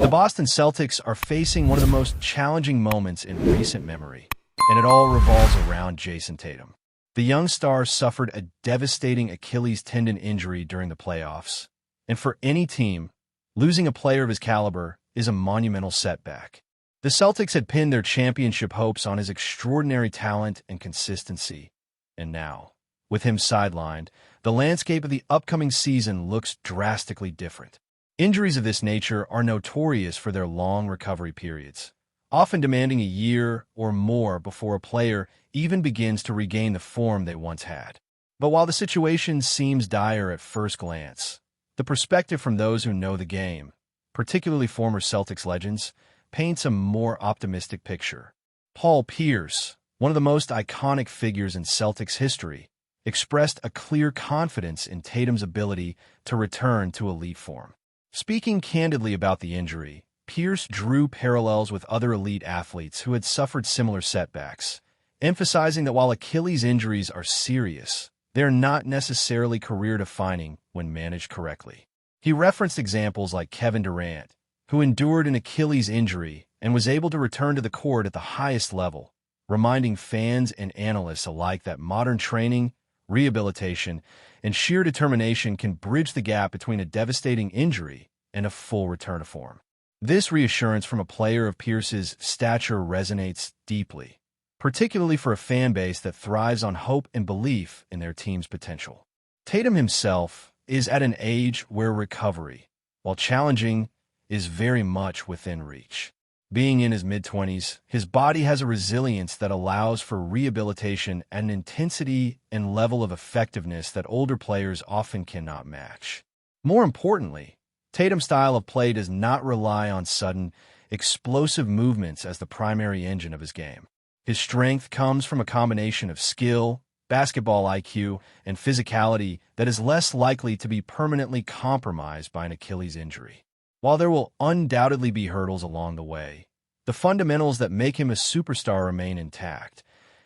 The Boston Celtics are facing one of the most challenging moments in recent memory, and it all revolves around Jason Tatum. The young star suffered a devastating Achilles tendon injury during the playoffs, and for any team, losing a player of his caliber is a monumental setback. The Celtics had pinned their championship hopes on his extraordinary talent and consistency, and now, with him sidelined, the landscape of the upcoming season looks drastically different. Injuries of this nature are notorious for their long recovery periods, often demanding a year or more before a player even begins to regain the form they once had. But while the situation seems dire at first glance, the perspective from those who know the game, particularly former Celtics legends, paints a more optimistic picture. Paul Pierce, one of the most iconic figures in Celtics history, expressed a clear confidence in Tatum's ability to return to elite form. Speaking candidly about the injury, Pierce drew parallels with other elite athletes who had suffered similar setbacks, emphasizing that while Achilles injuries are serious, they are not necessarily career-defining when managed correctly. He referenced examples like Kevin Durant, who endured an Achilles injury and was able to return to the court at the highest level, reminding fans and analysts alike that modern training, rehabilitation, and sheer determination can bridge the gap between a devastating injury and a full return to form. This reassurance from a player of Pierce's stature resonates deeply, particularly for a fan base that thrives on hope and belief in their team's potential. Tatum himself is at an age where recovery, while challenging, is very much within reach. Being in his mid-20s, his body has a resilience that allows for rehabilitation at an intensity and level of effectiveness that older players often cannot match. More importantly, Tatum's style of play does not rely on sudden, explosive movements as the primary engine of his game. His strength comes from a combination of skill, basketball IQ, and physicality that is less likely to be permanently compromised by an Achilles injury. While there will undoubtedly be hurdles along the way, the fundamentals that make him a superstar remain intact,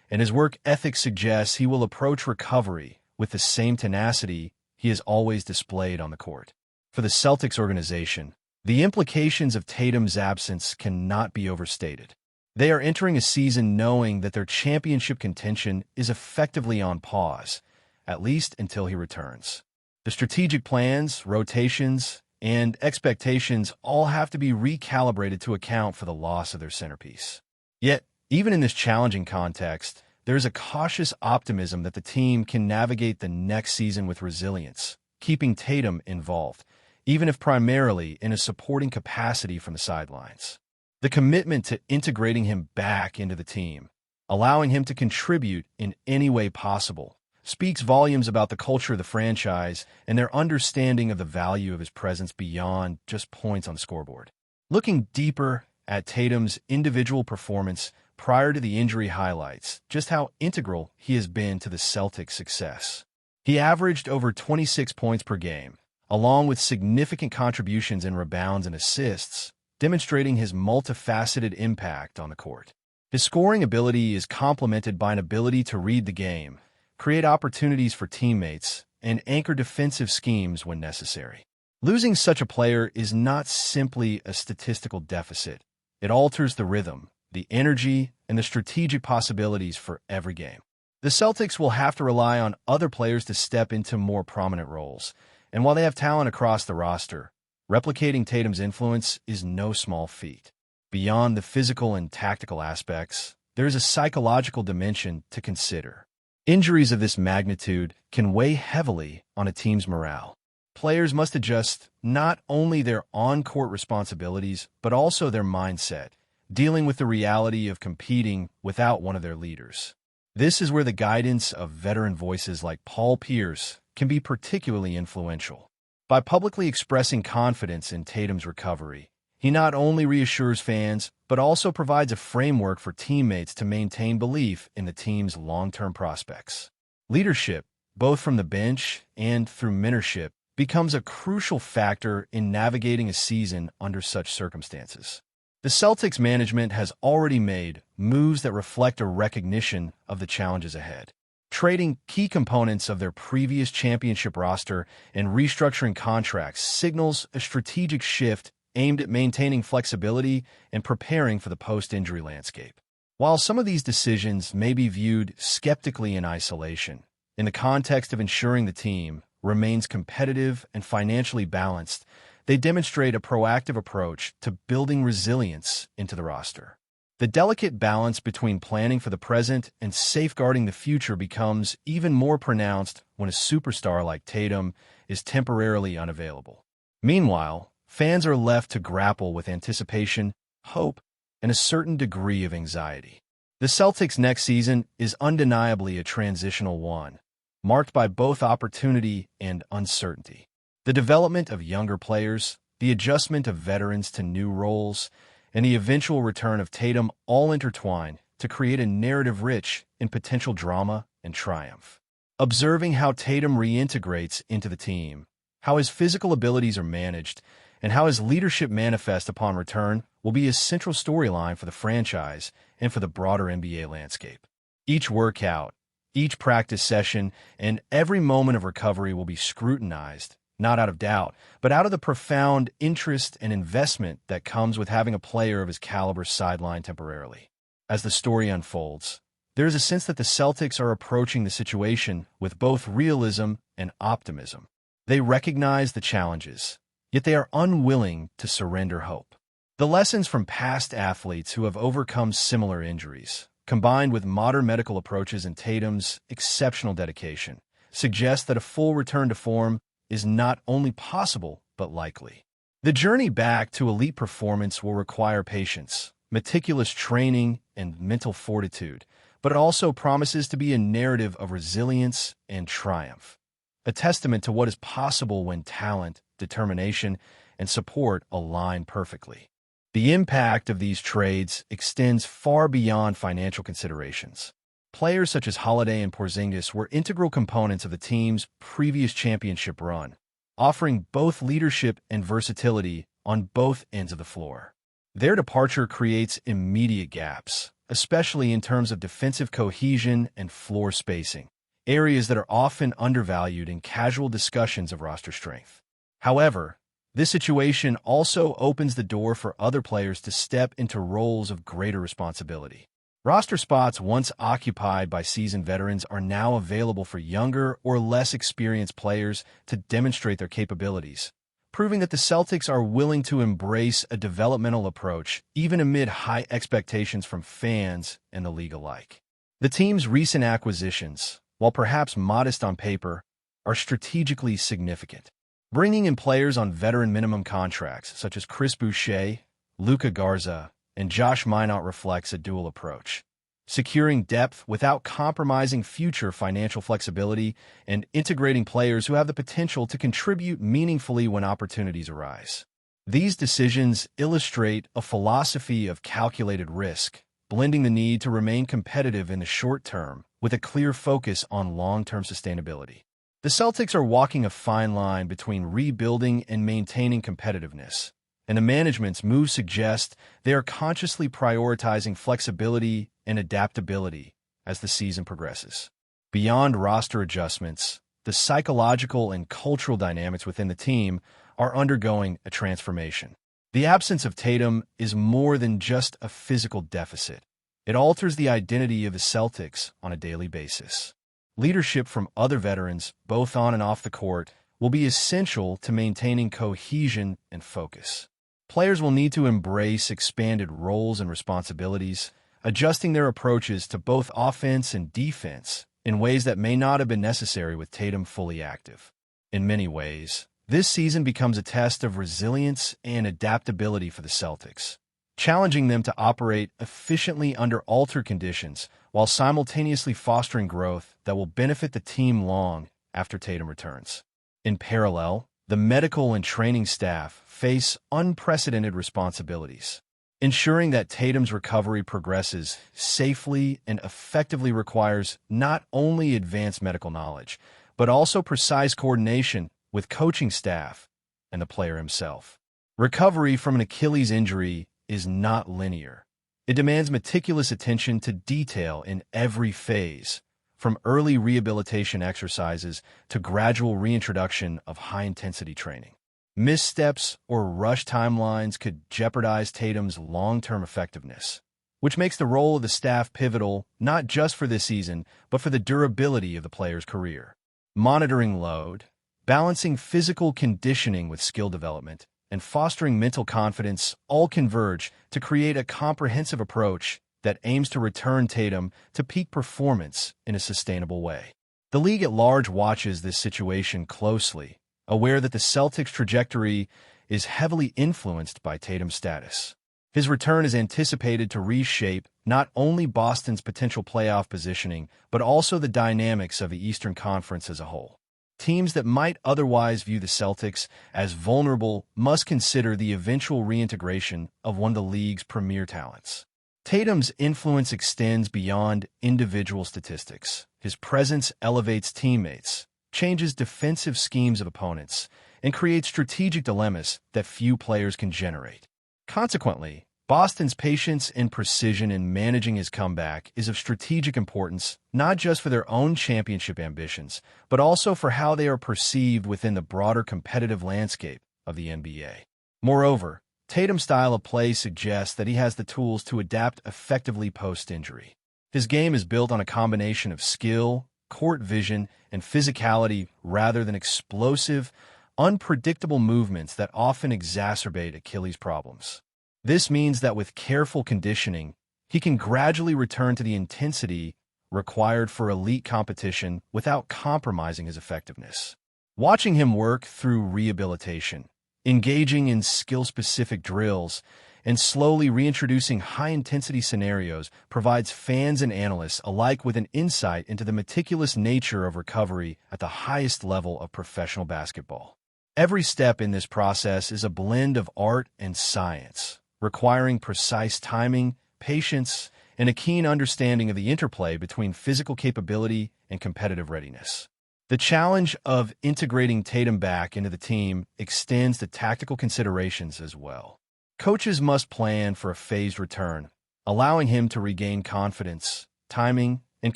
and his work ethic suggests he will approach recovery with the same tenacity he has always displayed on the court. For the Celtics organization, the implications of Tatum's absence cannot be overstated. They are entering a season knowing that their championship contention is effectively on pause, at least until he returns. The strategic plans, rotations, and expectations all have to be recalibrated to account for the loss of their centerpiece. Yet, even in this challenging context, there is a cautious optimism that the team can navigate the next season with resilience, keeping Tatum involved, even if primarily in a supporting capacity from the sidelines. The commitment to integrating him back into the team, allowing him to contribute in any way possible, speaks volumes about the culture of the franchise and their understanding of the value of his presence beyond just points on the scoreboard. Looking deeper at Tatum's individual performance prior to the injury highlights just how integral he has been to the Celtics' success. He averaged over 26 points per game, along with significant contributions in rebounds and assists, demonstrating his multifaceted impact on the court. His scoring ability is complemented by an ability to read the game, create opportunities for teammates, and anchor defensive schemes when necessary. Losing such a player is not simply a statistical deficit. It alters the rhythm, the energy, and the strategic possibilities for every game. The Celtics will have to rely on other players to step into more prominent roles, and while they have talent across the roster, replicating Tatum's influence is no small feat. Beyond the physical and tactical aspects, there is a psychological dimension to consider. Injuries of this magnitude can weigh heavily on a team's morale. Players must adjust not only their on-court responsibilities, but also their mindset, dealing with the reality of competing without one of their leaders. This is where the guidance of veteran voices like Paul Pierce can be particularly influential. By publicly expressing confidence in Tatum's recovery, he not only reassures fans, but also provides a framework for teammates to maintain belief in the team's long-term prospects. Leadership, both from the bench and through mentorship, becomes a crucial factor in navigating a season under such circumstances. The Celtics management has already made moves that reflect a recognition of the challenges ahead. Trading key components of their previous championship roster and restructuring contracts signals a strategic shift aimed at maintaining flexibility and preparing for the post-injury landscape. While some of these decisions may be viewed skeptically in isolation, in the context of ensuring the team remains competitive and financially balanced, they demonstrate a proactive approach to building resilience into the roster. The delicate balance between planning for the present and safeguarding the future becomes even more pronounced when a superstar like Tatum is temporarily unavailable. Meanwhile, fans are left to grapple with anticipation, hope, and a certain degree of anxiety. The Celtics' next season is undeniably a transitional one, marked by both opportunity and uncertainty. The development of younger players, the adjustment of veterans to new roles, and the eventual return of Tatum all intertwine to create a narrative rich in potential drama and triumph. Observing how Tatum reintegrates into the team, how his physical abilities are managed, and how his leadership manifests upon return will be a central storyline for the franchise and for the broader NBA landscape. Each workout, each practice session, and every moment of recovery will be scrutinized, not out of doubt, but out of the profound interest and investment that comes with having a player of his caliber sidelined temporarily. As the story unfolds, there is a sense that the Celtics are approaching the situation with both realism and optimism. They recognize the challenges, yet they are unwilling to surrender hope. The lessons from past athletes who have overcome similar injuries, combined with modern medical approaches and Tatum's exceptional dedication, suggest that a full return to form is not only possible, but likely. The journey back to elite performance will require patience, meticulous training, and mental fortitude, but it also promises to be a narrative of resilience and triumph, a testament to what is possible when talent, determination, and support align perfectly. The impact of these trades extends far beyond financial considerations. Players such as Holiday and Porzingis were integral components of the team's previous championship run, offering both leadership and versatility on both ends of the floor. Their departure creates immediate gaps, especially in terms of defensive cohesion and floor spacing, areas that are often undervalued in casual discussions of roster strength. However, this situation also opens the door for other players to step into roles of greater responsibility. Roster spots once occupied by seasoned veterans are now available for younger or less experienced players to demonstrate their capabilities, proving that the Celtics are willing to embrace a developmental approach even amid high expectations from fans and the league alike. The team's recent acquisitions, while perhaps modest on paper, are strategically significant. Bringing in players on veteran minimum contracts such as Chris Boucher, Luka Garza, and Josh Minott reflects a dual approach, securing depth without compromising future financial flexibility and integrating players who have the potential to contribute meaningfully when opportunities arise. These decisions illustrate a philosophy of calculated risk, blending the need to remain competitive in the short term with a clear focus on long-term sustainability. The Celtics are walking a fine line between rebuilding and maintaining competitiveness, and the management's moves suggest they are consciously prioritizing flexibility and adaptability as the season progresses. Beyond roster adjustments, the psychological and cultural dynamics within the team are undergoing a transformation. The absence of Tatum is more than just a physical deficit. It alters the identity of the Celtics on a daily basis. Leadership from other veterans, both on and off the court, will be essential to maintaining cohesion and focus. Players will need to embrace expanded roles and responsibilities, adjusting their approaches to both offense and defense in ways that may not have been necessary with Tatum fully active. In many ways, this season becomes a test of resilience and adaptability for the Celtics, challenging them to operate efficiently under altered conditions while simultaneously fostering growth that will benefit the team long after Tatum returns. In parallel, the medical and training staff face unprecedented responsibilities. Ensuring that Tatum's recovery progresses safely and effectively requires not only advanced medical knowledge, but also precise coordination with coaching staff and the player himself. Recovery from an Achilles injury is not linear. It demands meticulous attention to detail in every phase, from early rehabilitation exercises to gradual reintroduction of high-intensity training. Missteps or rush timelines could jeopardize Tatum's long-term effectiveness, which makes the role of the staff pivotal not just for this season, but for the durability of the player's career. Monitoring load, balancing physical conditioning with skill development, and fostering mental confidence all converge to create a comprehensive approach that aims to return Tatum to peak performance in a sustainable way. The league at large watches this situation closely, aware that the Celtics' trajectory is heavily influenced by Tatum's status. His return is anticipated to reshape not only Boston's potential playoff positioning, but also the dynamics of the Eastern Conference as a whole. Teams that might otherwise view the Celtics as vulnerable must consider the eventual reintegration of one of the league's premier talents. Tatum's influence extends beyond individual statistics. His presence elevates teammates, changes defensive schemes of opponents, and creates strategic dilemmas that few players can generate. Consequently, Boston's patience and precision in managing his comeback is of strategic importance, not just for their own championship ambitions, but also for how they are perceived within the broader competitive landscape of the NBA. Moreover, Tatum's style of play suggests that he has the tools to adapt effectively post-injury. His game is built on a combination of skill, court vision, and physicality rather than explosive, unpredictable movements that often exacerbate Achilles' problems. This means that with careful conditioning, he can gradually return to the intensity required for elite competition without compromising his effectiveness. Watching him work through rehabilitation, engaging in skill-specific drills, and slowly reintroducing high-intensity scenarios provides fans and analysts alike with an insight into the meticulous nature of recovery at the highest level of professional basketball. Every step in this process is a blend of art and science, requiring precise timing, patience, and a keen understanding of the interplay between physical capability and competitive readiness. The challenge of integrating Tatum back into the team extends to tactical considerations as well. Coaches must plan for a phased return, allowing him to regain confidence, timing, and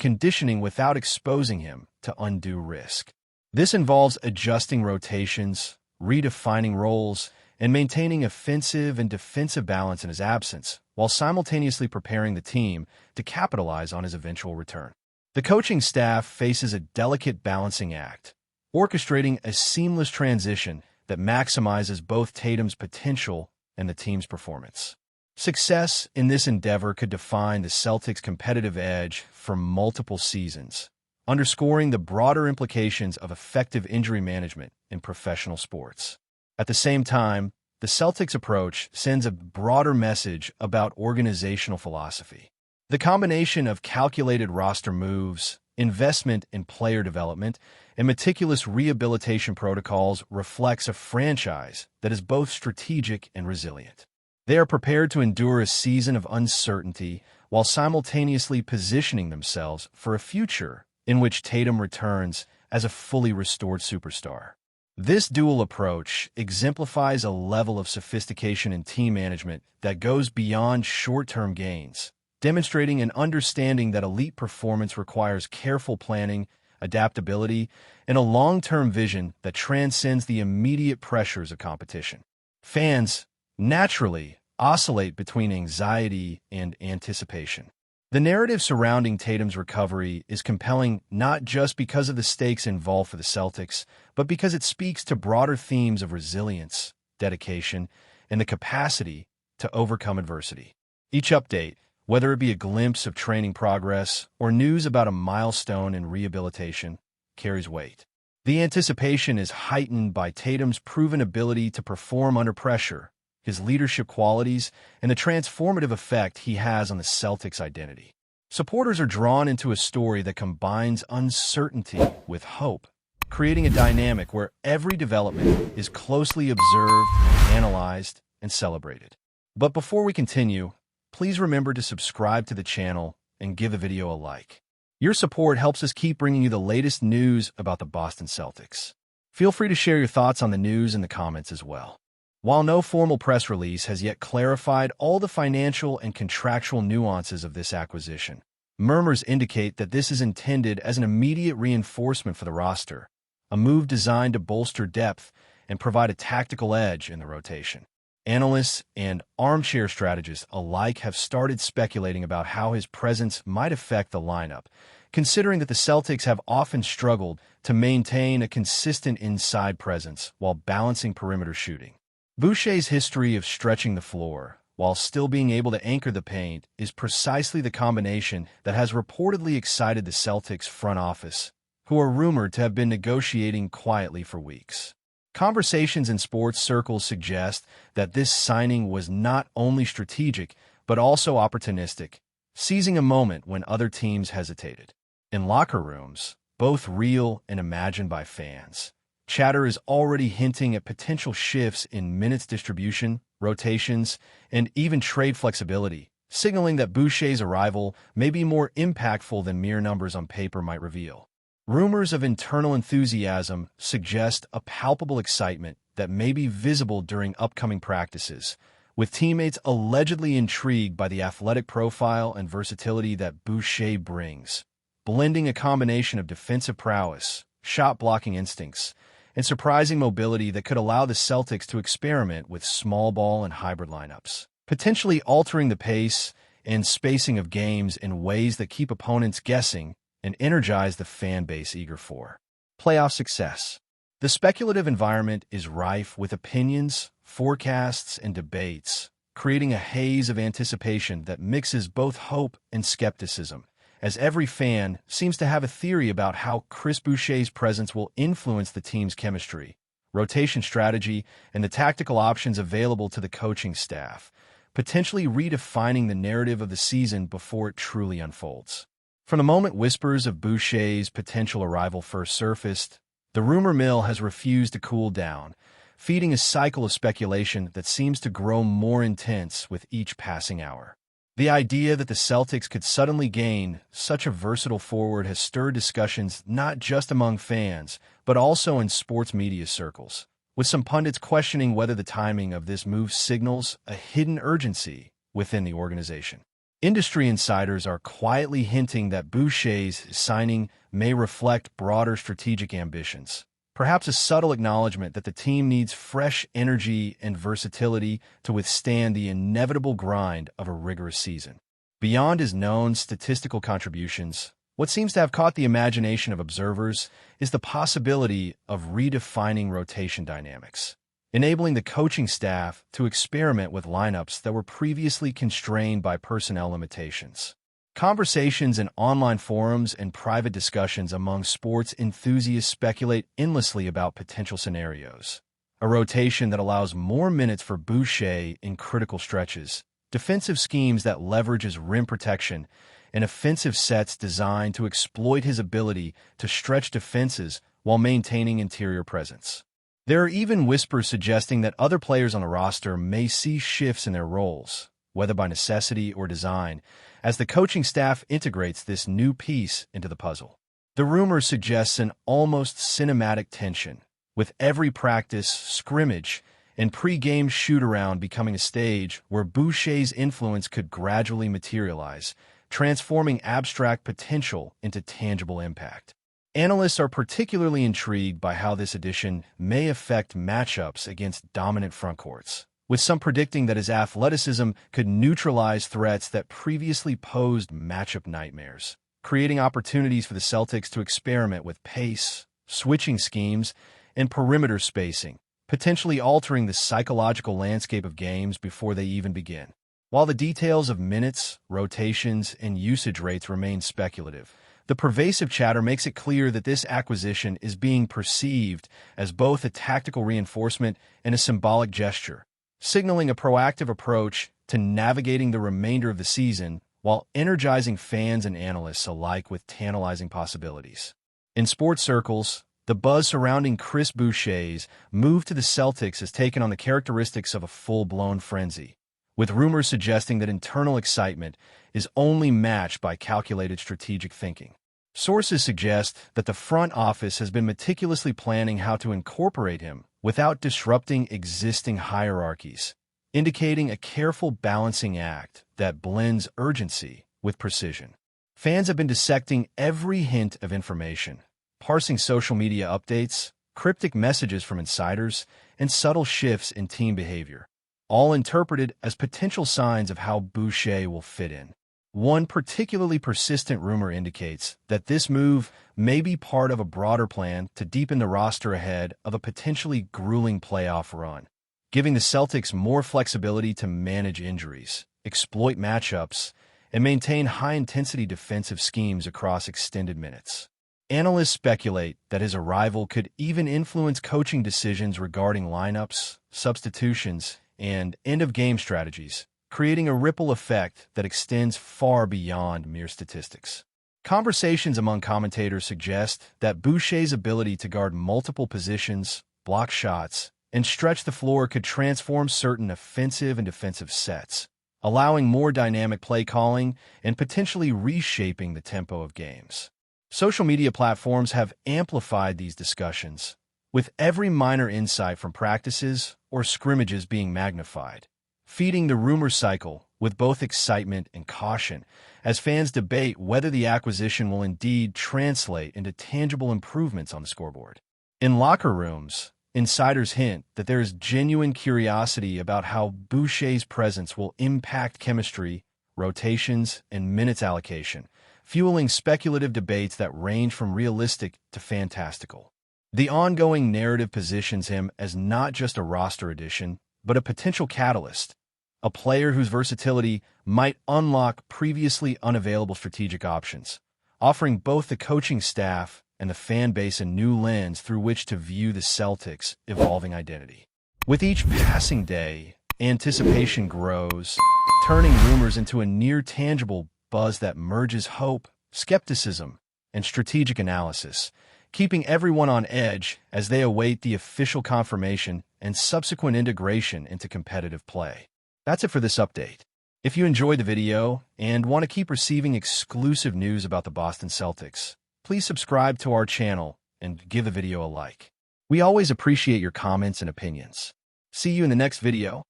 conditioning without exposing him to undue risk. This involves adjusting rotations, redefining roles, and maintaining offensive and defensive balance in his absence, while simultaneously preparing the team to capitalize on his eventual return. The coaching staff faces a delicate balancing act, orchestrating a seamless transition that maximizes both Tatum's potential and the team's performance. Success in this endeavor could define the Celtics' competitive edge for multiple seasons, underscoring the broader implications of effective injury management in professional sports. At the same time, the Celtics' approach sends a broader message about organizational philosophy. The combination of calculated roster moves, investment in player development, and meticulous rehabilitation protocols reflects a franchise that is both strategic and resilient. They are prepared to endure a season of uncertainty while simultaneously positioning themselves for a future in which Tatum returns as a fully restored superstar. This dual approach exemplifies a level of sophistication in team management that goes beyond short-term gains, demonstrating an understanding that elite performance requires careful planning, adaptability, and a long-term vision that transcends the immediate pressures of competition. Fans, naturally, oscillate between anxiety and anticipation. The narrative surrounding Tatum's recovery is compelling not just because of the stakes involved for the Celtics, but because it speaks to broader themes of resilience, dedication, and the capacity to overcome adversity. Each update, whether it be a glimpse of training progress or news about a milestone in rehabilitation, carries weight. The anticipation is heightened by Tatum's proven ability to perform under pressure, his leadership qualities, and the transformative effect he has on the Celtics' identity. Supporters are drawn into a story that combines uncertainty with hope, creating a dynamic where every development is closely observed, analyzed, and celebrated. But before we continue, please remember to subscribe to the channel and give the video a like. Your support helps us keep bringing you the latest news about the Boston Celtics. Feel free to share your thoughts on the news in the comments as well. While no formal press release has yet clarified all the financial and contractual nuances of this acquisition, murmurs indicate that this is intended as an immediate reinforcement for the roster, a move designed to bolster depth and provide a tactical edge in the rotation. Analysts and armchair strategists alike have started speculating about how his presence might affect the lineup, considering that the Celtics have often struggled to maintain a consistent inside presence while balancing perimeter shooting. Boucher's history of stretching the floor, while still being able to anchor the paint, is precisely the combination that has reportedly excited the Celtics front office, who are rumored to have been negotiating quietly for weeks. Conversations in sports circles suggest that this signing was not only strategic, but also opportunistic, seizing a moment when other teams hesitated. In locker rooms, both real and imagined by fans, chatter is already hinting at potential shifts in minutes distribution, rotations, and even trade flexibility, signaling that Boucher's arrival may be more impactful than mere numbers on paper might reveal. Rumors of internal enthusiasm suggest a palpable excitement that may be visible during upcoming practices, with teammates allegedly intrigued by the athletic profile and versatility that Boucher brings, blending a combination of defensive prowess, shot-blocking instincts, and surprising mobility that could allow the Celtics to experiment with small ball and hybrid lineups, potentially altering the pace and spacing of games in ways that keep opponents guessing and energize the fan base eager for playoff success. The speculative environment is rife with opinions, forecasts, and debates, creating a haze of anticipation that mixes both hope and skepticism, as every fan seems to have a theory about how Chris Boucher's presence will influence the team's chemistry, rotation strategy, and the tactical options available to the coaching staff, potentially redefining the narrative of the season before it truly unfolds. From the moment whispers of Boucher's potential arrival first surfaced, the rumor mill has refused to cool down, feeding a cycle of speculation that seems to grow more intense with each passing hour. The idea that the Celtics could suddenly gain such a versatile forward has stirred discussions not just among fans, but also in sports media circles, with some pundits questioning whether the timing of this move signals a hidden urgency within the organization. Industry insiders are quietly hinting that Boucher's signing may reflect broader strategic ambitions, perhaps a subtle acknowledgement that the team needs fresh energy and versatility to withstand the inevitable grind of a rigorous season. Beyond his known statistical contributions, what seems to have caught the imagination of observers is the possibility of redefining rotation dynamics, enabling the coaching staff to experiment with lineups that were previously constrained by personnel limitations. Conversations in online forums and private discussions among sports enthusiasts speculate endlessly about potential scenarios. A rotation that allows more minutes for Boucher in critical stretches, defensive schemes that leverage his rim protection, and offensive sets designed to exploit his ability to stretch defenses while maintaining interior presence. There are even whispers suggesting that other players on the roster may see shifts in their roles, whether by necessity or design, as the coaching staff integrates this new piece into the puzzle. The rumor suggests an almost cinematic tension, with every practice, scrimmage, and pre-game shoot-around becoming a stage where Boucher's influence could gradually materialize, transforming abstract potential into tangible impact. Analysts are particularly intrigued by how this addition may affect matchups against dominant frontcourts, with some predicting that his athleticism could neutralize threats that previously posed matchup nightmares, creating opportunities for the Celtics to experiment with pace, switching schemes, and perimeter spacing, potentially altering the psychological landscape of games before they even begin. While the details of minutes, rotations, and usage rates remain speculative, the pervasive chatter makes it clear that this acquisition is being perceived as both a tactical reinforcement and a symbolic gesture, signaling a proactive approach to navigating the remainder of the season while energizing fans and analysts alike with tantalizing possibilities. In sports circles, the buzz surrounding Chris Boucher's move to the Celtics has taken on the characteristics of a full-blown frenzy, with rumors suggesting that internal excitement is only matched by calculated strategic thinking. Sources suggest that the front office has been meticulously planning how to incorporate him without disrupting existing hierarchies, indicating a careful balancing act that blends urgency with precision. Fans have been dissecting every hint of information, parsing social media updates, cryptic messages from insiders, and subtle shifts in team behavior, all interpreted as potential signs of how BOUCHER will fit in. One particularly persistent rumor indicates that this move may be part of a broader plan to deepen the roster ahead of a potentially grueling playoff run, giving the Celtics more flexibility to manage injuries, exploit matchups, and maintain high-intensity defensive schemes across extended minutes. Analysts speculate that his arrival could even influence coaching decisions regarding lineups, substitutions, and end-of-game strategies, creating a ripple effect that extends far beyond mere statistics. Conversations among commentators suggest that BOUCHER's ability to guard multiple positions, block shots, and stretch the floor could transform certain offensive and defensive sets, allowing more dynamic play calling and potentially reshaping the tempo of games. Social media platforms have amplified these discussions, with every minor insight from practices or scrimmages being magnified, feeding the rumor cycle with both excitement and caution as fans debate whether the acquisition will indeed translate into tangible improvements on the scoreboard. In locker rooms, insiders hint that there is genuine curiosity about how BOUCHER's presence will impact chemistry, rotations, and minutes allocation, fueling speculative debates that range from realistic to fantastical. The ongoing narrative positions him as not just a roster addition, but a potential catalyst, a player whose versatility might unlock previously unavailable strategic options, offering both the coaching staff and the fan base a new lens through which to view the Celtics' evolving identity. With each passing day, anticipation grows, turning rumors into a near-tangible buzz that merges hope, skepticism, and strategic analysis, keeping everyone on edge as they await the official confirmation and subsequent integration into competitive play. That's it for this update. If you enjoyed the video and want to keep receiving exclusive news about the Boston Celtics, please subscribe to our channel and give the video a like. We always appreciate your comments and opinions. See you in the next video.